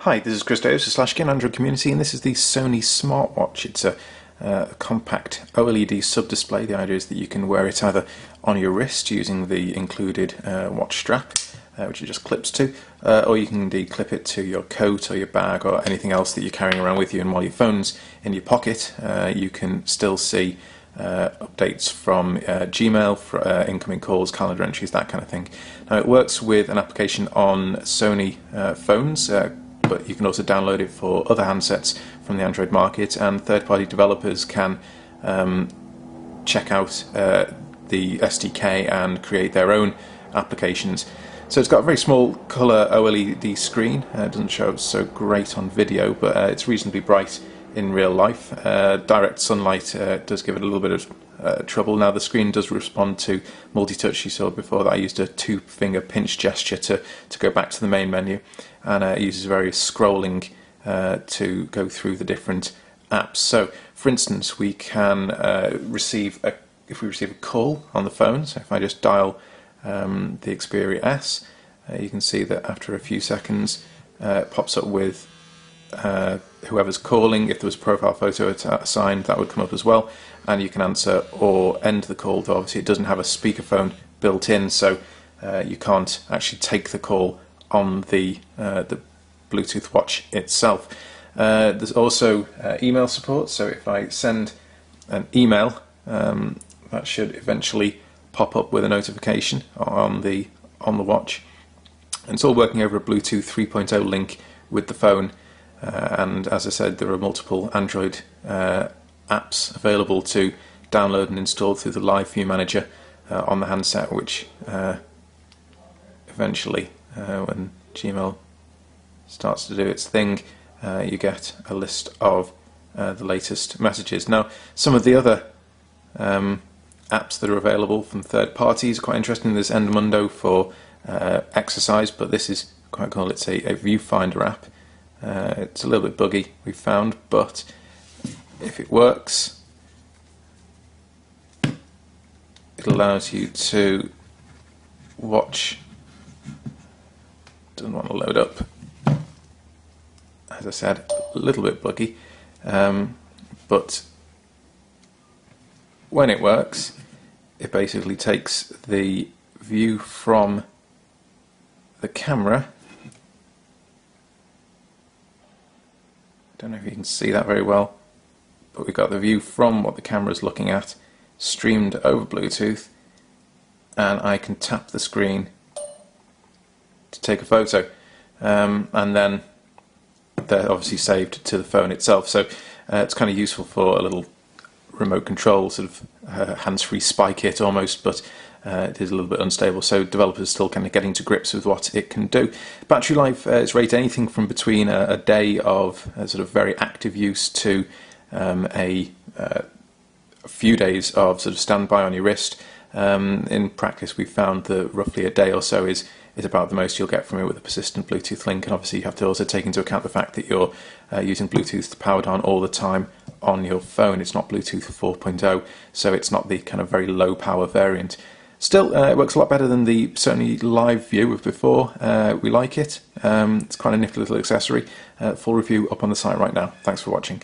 Hi, this is Chris Davis of /Gen Android Community, and this is the Sony smartwatch. It's a compact OLED sub-display. The idea is that you can wear it either on your wrist using the included watch strap, which it just clips to, or you can indeed clip it to your coat or your bag or anything else that you're carrying around with you. And while your phone's in your pocket, you can still see updates from Gmail, for incoming calls, calendar entries, that kind of thing. Now, it works with an application on Sony phones, but you can also download it for other handsets from the Android market, and third-party developers can check out the SDK and create their own applications. So it's got a very small colour OLED screen. It doesn't show so great on video, but it's reasonably bright in real life. Direct sunlight does give it a little bit of trouble. Now, the screen does respond to multi-touch. You saw before that I used a two-finger pinch gesture to go back to the main menu, and it uses various scrolling to go through the different apps. So, for instance, we can if we receive a call on the phone, so if I just dial the Xperia S, you can see that after a few seconds it pops up with whoever's calling. If there was a profile photo assigned, that would come up as well, and you can answer or end the call, though obviously it doesn't have a speakerphone built in, so you can't actually take the call on the Bluetooth watch itself. There's also email support, so if I send an email, that should eventually pop up with a notification on the watch. And it's all working over a Bluetooth 3.0 link with the phone. And as I said, there are multiple Android apps available to download and install through the Live View Manager on the handset, which eventually, when Gmail starts to do its thing, you get a list of the latest messages. Now, some of the other apps that are available from third parties are quite interesting. There's Endomondo for exercise, but this is quite cool. It's a viewfinder app. It's a little bit buggy, we've found, but if it works, it allows you to watch. Doesn't want to load up. As I said, a little bit buggy, but when it works, it basically takes the view from the camera. I don't know if you can see that very well, but we've got the view from what the camera is looking at streamed over Bluetooth, and I can tap the screen to take a photo, and then they're obviously saved to the phone itself. So it's kind of useful for a little remote control, sort of hands-free spy kit almost, but it is a little bit unstable, so developers are still kind of getting to grips with what it can do. Battery life is rated anything from between a day of sort of very active use to a few days of sort of standby on your wrist. In practice, we've found that roughly a day or so is about the most you'll get from it with a persistent Bluetooth link, and obviously you have to also take into account the fact that you're using Bluetooth powered on all the time on your phone. It's not Bluetooth 4.0, so it's not the kind of very low power variant. Still, it works a lot better than the Sony Live View of before. We like it. It's quite a nifty little accessory. Full review up on the site right now. Thanks for watching.